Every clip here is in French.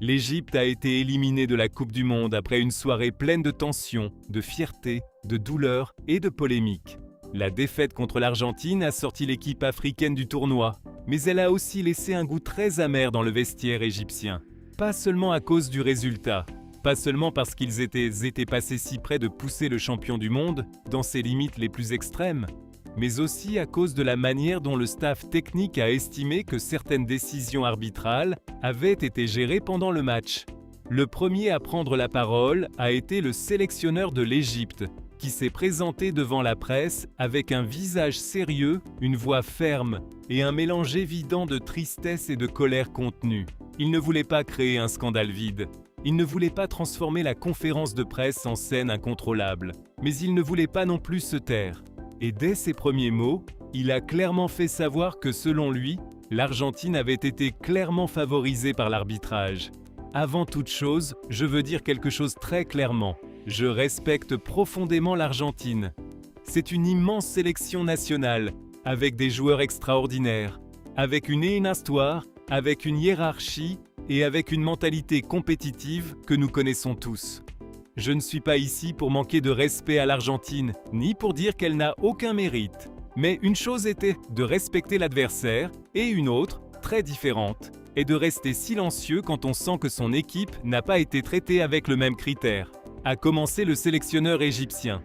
L'Égypte a été éliminée de la Coupe du Monde après une soirée pleine de tensions, de fierté, de douleur et de polémiques. La défaite contre l'Argentine a sorti l'équipe africaine du tournoi, mais elle a aussi laissé un goût très amer dans le vestiaire égyptien. Pas seulement à cause du résultat, pas seulement parce qu'ils étaient passés si près de pousser le champion du monde dans ses limites les plus extrêmes, mais aussi à cause de la manière dont le staff technique a estimé que certaines décisions arbitrales avaient été gérées pendant le match. Le premier à prendre la parole a été le sélectionneur de l'Égypte, qui s'est présenté devant la presse avec un visage sérieux, une voix ferme et un mélange évident de tristesse et de colère contenue. Il ne voulait pas créer un scandale vide. Il ne voulait pas transformer la conférence de presse en scène incontrôlable. Mais il ne voulait pas non plus se taire. Et dès ses premiers mots, il a clairement fait savoir que selon lui, l'Argentine avait été clairement favorisée par l'arbitrage. Avant toute chose, je veux dire quelque chose très clairement. Je respecte profondément l'Argentine. C'est une immense sélection nationale, avec des joueurs extraordinaires, avec une histoire, avec une hiérarchie et avec une mentalité compétitive que nous connaissons tous. Je ne suis pas ici pour manquer de respect à l'Argentine, ni pour dire qu'elle n'a aucun mérite. Mais une chose était de respecter l'adversaire, et une autre, très différente, est de rester silencieux quand on sent que son équipe n'a pas été traitée avec le même critère. A commencé le sélectionneur égyptien.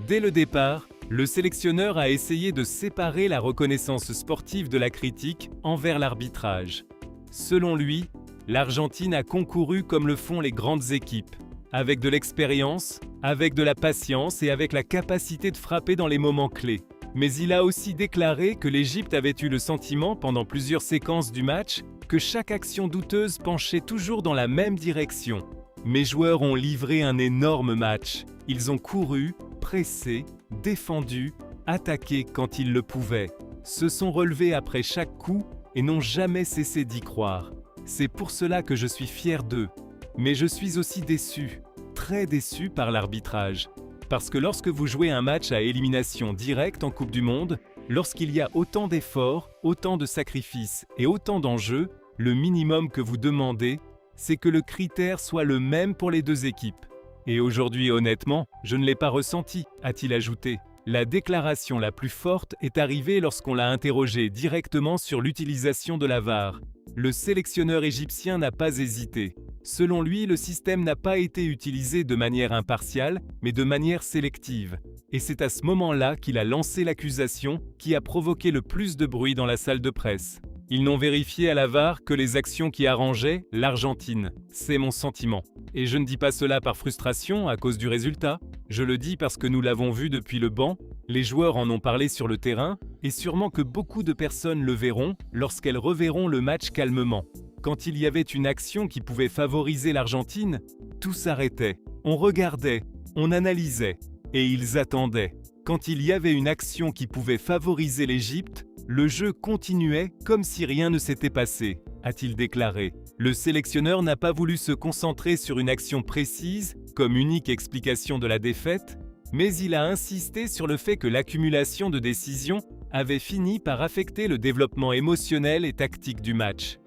Dès le départ, le sélectionneur a essayé de séparer la reconnaissance sportive de la critique envers l'arbitrage. Selon lui, l'Argentine a concouru comme le font les grandes équipes, avec de l'expérience, avec de la patience et avec la capacité de frapper dans les moments clés. Mais il a aussi déclaré que l'Égypte avait eu le sentiment, pendant plusieurs séquences du match, que chaque action douteuse penchait toujours dans la même direction. Mes joueurs ont livré un énorme match. Ils ont couru, pressé, défendu, attaqué quand ils le pouvaient, se sont relevés après chaque coup et n'ont jamais cessé d'y croire. C'est pour cela que je suis fier d'eux. Mais je suis aussi déçu, très déçu par l'arbitrage. Parce que lorsque vous jouez un match à élimination directe en Coupe du Monde, lorsqu'il y a autant d'efforts, autant de sacrifices et autant d'enjeux, le minimum que vous demandez, c'est que le critère soit le même pour les deux équipes. Et aujourd'hui, honnêtement, je ne l'ai pas ressenti, a-t-il ajouté. La déclaration la plus forte est arrivée lorsqu'on l'a interrogé directement sur l'utilisation de la VAR. Le sélectionneur égyptien n'a pas hésité. Selon lui, le système n'a pas été utilisé de manière impartiale, mais de manière sélective. Et c'est à ce moment-là qu'il a lancé l'accusation qui a provoqué le plus de bruit dans la salle de presse. Ils n'ont vérifié à la VAR que les actions qui arrangeaient l'Argentine. C'est mon sentiment. Et je ne dis pas cela par frustration à cause du résultat. Je le dis parce que nous l'avons vu depuis le banc, les joueurs en ont parlé sur le terrain, et sûrement que beaucoup de personnes le verront lorsqu'elles reverront le match calmement. Quand il y avait une action qui pouvait favoriser l'Argentine, tout s'arrêtait. On regardait, on analysait, et ils attendaient. Quand il y avait une action qui pouvait favoriser l'Égypte, le jeu continuait comme si rien ne s'était passé, a-t-il déclaré. Le sélectionneur n'a pas voulu se concentrer sur une action précise, comme unique explication de la défaite, mais il a insisté sur le fait que l'accumulation de décisions avait fini par affecter le développement émotionnel et tactique du match.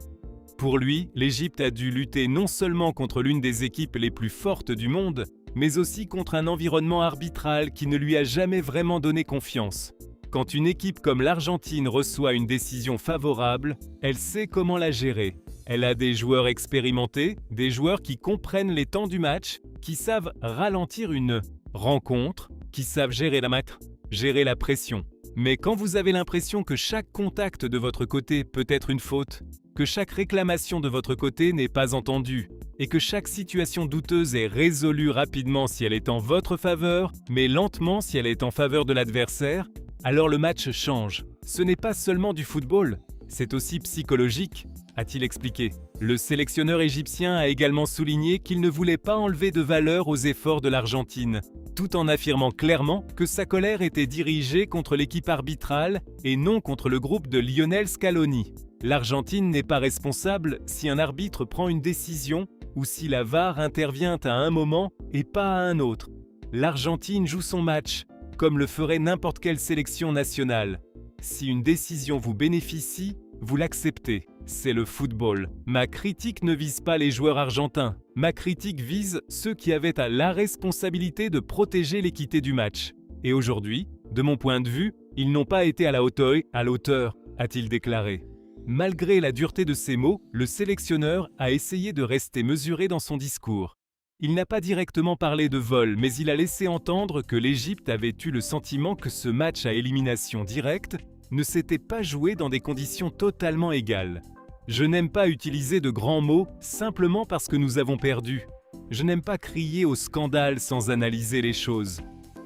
Pour lui, l'Égypte a dû lutter non seulement contre l'une des équipes les plus fortes du monde, mais aussi contre un environnement arbitral qui ne lui a jamais vraiment donné confiance. Quand une équipe comme l'Argentine reçoit une décision favorable, elle sait comment la gérer. Elle a des joueurs expérimentés, des joueurs qui comprennent les temps du match, qui savent ralentir une rencontre, qui savent gérer la pression. Mais quand vous avez l'impression que chaque contact de votre côté peut être une faute, que chaque réclamation de votre côté n'est pas entendue, et que chaque situation douteuse est résolue rapidement si elle est en votre faveur, mais lentement si elle est en faveur de l'adversaire, alors le match change. Ce n'est pas seulement du football, c'est aussi psychologique, a-t-il expliqué. Le sélectionneur égyptien a également souligné qu'il ne voulait pas enlever de valeur aux efforts de l'Argentine, tout en affirmant clairement que sa colère était dirigée contre l'équipe arbitrale et non contre le groupe de Lionel Scaloni. L'Argentine n'est pas responsable si un arbitre prend une décision ou si la VAR intervient à un moment et pas à un autre. L'Argentine joue son match, comme le ferait n'importe quelle sélection nationale. Si une décision vous bénéficie, vous l'acceptez. C'est le football. Ma critique ne vise pas les joueurs argentins. Ma critique vise ceux qui avaient la responsabilité de protéger l'équité du match. Et aujourd'hui, de mon point de vue, ils n'ont pas été à la hauteur, a-t-il déclaré. Malgré la dureté de ses mots, le sélectionneur a essayé de rester mesuré dans son discours. Il n'a pas directement parlé de vol, mais il a laissé entendre que l'Égypte avait eu le sentiment que ce match à élimination directe ne s'était pas joué dans des conditions totalement égales. Je n'aime pas utiliser de grands mots simplement parce que nous avons perdu. Je n'aime pas crier au scandale sans analyser les choses.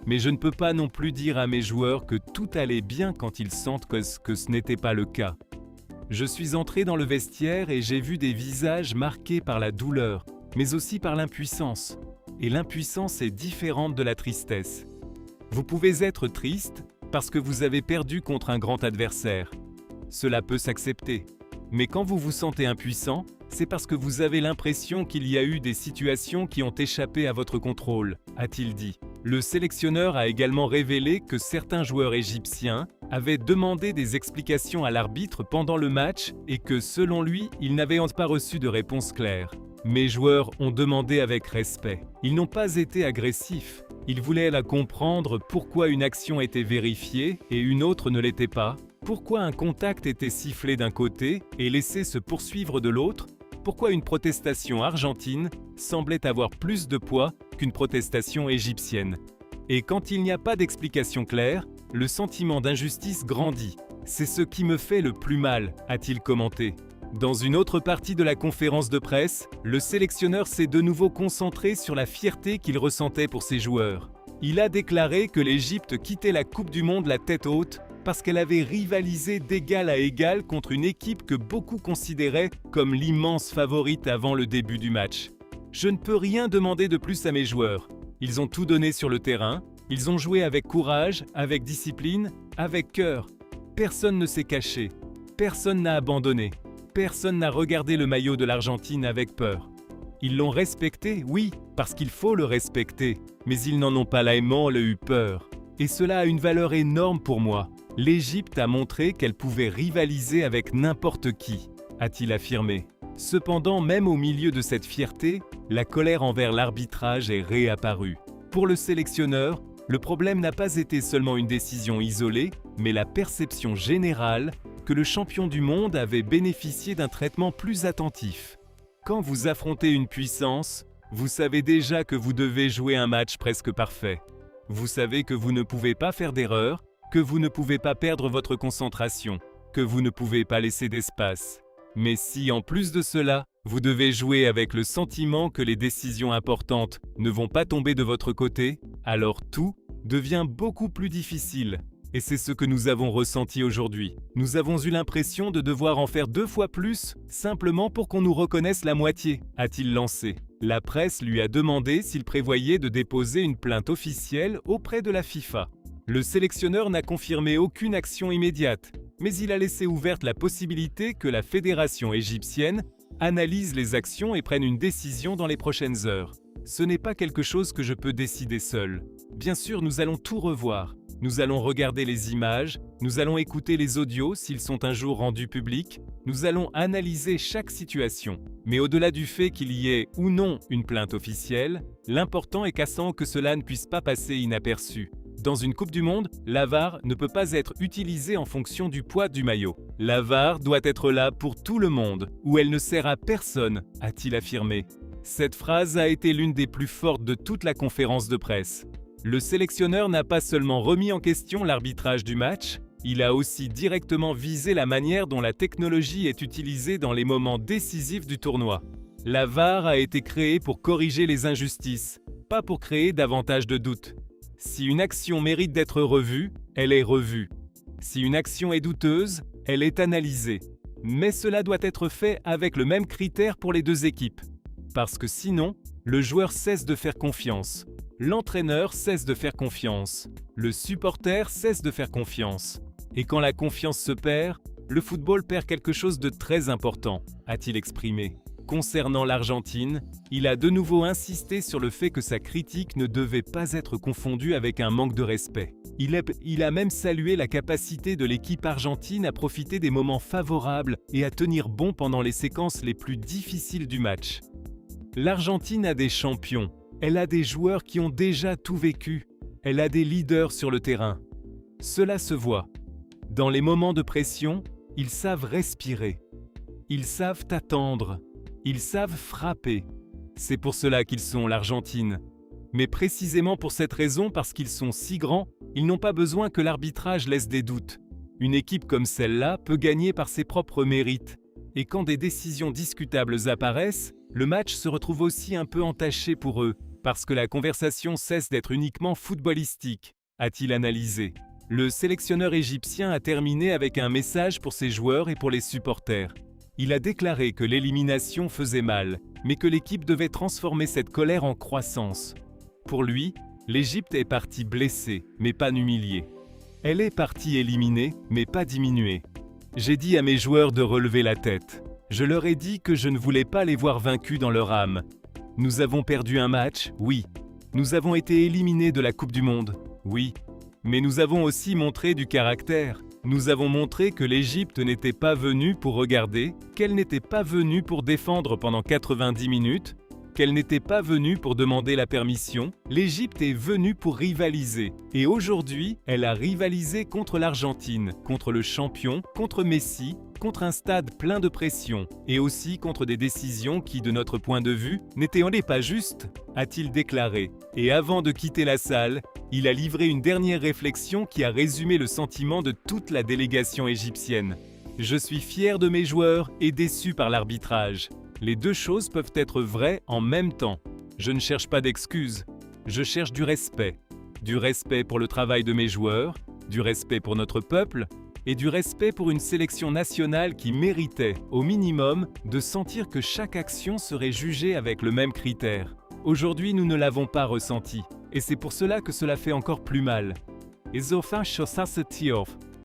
Mais je ne peux pas non plus dire à mes joueurs que tout allait bien quand ils sentent que ce n'était pas le cas. Je suis entré dans le vestiaire et j'ai vu des visages marqués par la douleur, mais aussi par l'impuissance. Et l'impuissance est différente de la tristesse. Vous pouvez être triste parce que vous avez perdu contre un grand adversaire. Cela peut s'accepter. Mais quand vous vous sentez impuissant, c'est parce que vous avez l'impression qu'il y a eu des situations qui ont échappé à votre contrôle, a-t-il dit. Le sélectionneur a également révélé que certains joueurs égyptiens avaient demandé des explications à l'arbitre pendant le match et que, selon lui, ils n'avaient pas reçu de réponse claire. Mes joueurs ont demandé avec respect. Ils n'ont pas été agressifs. Ils voulaient comprendre pourquoi une action était vérifiée et une autre ne l'était pas. Pourquoi un contact était sifflé d'un côté et laissé se poursuivre de l'autre? Pourquoi une protestation argentine semblait avoir plus de poids qu'une protestation égyptienne? Et quand il n'y a pas d'explication claire, le sentiment d'injustice grandit. C'est ce qui me fait le plus mal, a-t-il commenté. Dans une autre partie de la conférence de presse, le sélectionneur s'est de nouveau concentré sur la fierté qu'il ressentait pour ses joueurs. Il a déclaré que l'Égypte quittait la Coupe du Monde la tête haute parce qu'elle avait rivalisé d'égal à égal contre une équipe que beaucoup considéraient comme l'immense favorite avant le début du match. Je ne peux rien demander de plus à mes joueurs. Ils ont tout donné sur le terrain, ils ont joué avec courage, avec discipline, avec cœur. Personne ne s'est caché, personne n'a abandonné, personne n'a regardé le maillot de l'Argentine avec peur. Ils l'ont respecté, oui, parce qu'il faut le respecter, mais ils n'en ont pas eu peur. Et cela a une valeur énorme pour moi. L'Égypte a montré qu'elle pouvait rivaliser avec n'importe qui, a-t-il affirmé. Cependant, même au milieu de cette fierté, la colère envers l'arbitrage est réapparue. Pour le sélectionneur, le problème n'a pas été seulement une décision isolée, mais la perception générale que le champion du monde avait bénéficié d'un traitement plus attentif. Quand vous affrontez une puissance, vous savez déjà que vous devez jouer un match presque parfait. Vous savez que vous ne pouvez pas faire d'erreur, que vous ne pouvez pas perdre votre concentration, que vous ne pouvez pas laisser d'espace. Mais si, en plus de cela, vous devez jouer avec le sentiment que les décisions importantes ne vont pas tomber de votre côté, alors tout devient beaucoup plus difficile. Et c'est ce que nous avons ressenti aujourd'hui. Nous avons eu l'impression de devoir en faire 2 fois plus, simplement pour qu'on nous reconnaisse la moitié, a-t-il lancé. La presse lui a demandé s'il prévoyait de déposer une plainte officielle auprès de la FIFA. Le sélectionneur n'a confirmé aucune action immédiate, mais il a laissé ouverte la possibilité que la fédération égyptienne analyse les actions et prenne une décision dans les prochaines heures. Ce n'est pas quelque chose que je peux décider seul. Bien sûr, nous allons tout revoir. Nous allons regarder les images, nous allons écouter les audios s'ils sont un jour rendus publics, nous allons analyser chaque situation. Mais au-delà du fait qu'il y ait ou non une plainte officielle, l'important est que cela ne puisse pas passer inaperçu. Dans une Coupe du Monde, la VAR ne peut pas être utilisée en fonction du poids du maillot. La VAR doit être là pour tout le monde, ou elle ne sert à personne, a-t-il affirmé. Cette phrase a été l'une des plus fortes de toute la conférence de presse. Le sélectionneur n'a pas seulement remis en question l'arbitrage du match, il a aussi directement visé la manière dont la technologie est utilisée dans les moments décisifs du tournoi. La VAR a été créée pour corriger les injustices, pas pour créer davantage de doutes. Si une action mérite d'être revue, elle est revue. Si une action est douteuse, elle est analysée. Mais cela doit être fait avec le même critère pour les 2 équipes. Parce que sinon, le joueur cesse de faire confiance. L'entraîneur cesse de faire confiance. Le supporter cesse de faire confiance. Et quand la confiance se perd, le football perd quelque chose de très important, a-t-il exprimé. concernant l'Argentine, il a de nouveau insisté sur le fait que sa critique ne devait pas être confondue avec un manque de respect. Il a même salué la capacité de l'équipe argentine à profiter des moments favorables et à tenir bon pendant les séquences les plus difficiles du match. L'Argentine a des champions, elle a des joueurs qui ont déjà tout vécu, elle a des leaders sur le terrain. Cela se voit. Dans les moments de pression, ils savent respirer. Ils savent attendre. Ils savent frapper. C'est pour cela qu'ils sont l'Argentine. Mais précisément pour cette raison, parce qu'ils sont si grands, ils n'ont pas besoin que l'arbitrage laisse des doutes. Une équipe comme celle-là peut gagner par ses propres mérites. Et quand des décisions discutables apparaissent, le match se retrouve aussi un peu entaché pour eux, parce que la conversation cesse d'être uniquement footballistique, a-t-il analysé. Le sélectionneur égyptien a terminé avec un message pour ses joueurs et pour les supporters. Il a déclaré que l'élimination faisait mal, mais que l'équipe devait transformer cette colère en croissance. Pour lui, l'Égypte est partie blessée, mais pas humiliée. Elle est partie éliminée, mais pas diminuée. J'ai dit à mes joueurs de relever la tête. Je leur ai dit que je ne voulais pas les voir vaincus dans leur âme. Nous avons perdu un match, oui. Nous avons été éliminés de la Coupe du Monde, oui. Mais nous avons aussi montré du caractère. Nous avons montré que l'Égypte n'était pas venue pour regarder, qu'elle n'était pas venue pour défendre pendant 90 minutes, qu'elle n'était pas venue pour demander la permission. L'Égypte est venue pour rivaliser. Et aujourd'hui, elle a rivalisé contre l'Argentine, contre le champion, contre Messi, contre un stade plein de pression, et aussi contre des décisions qui, de notre point de vue, n'étaient pas justes, a-t-il déclaré. Et avant de quitter la salle, il a livré une dernière réflexion qui a résumé le sentiment de toute la délégation égyptienne. Je suis fier de mes joueurs et déçu par l'arbitrage. Les deux choses peuvent être vraies en même temps. Je ne cherche pas d'excuses, je cherche du respect. Du respect pour le travail de mes joueurs, du respect pour notre peuple, et du respect pour une sélection nationale qui méritait, au minimum, de sentir que chaque action serait jugée avec le même critère. Aujourd'hui, nous ne l'avons pas ressenti, et c'est pour cela que cela fait encore plus mal.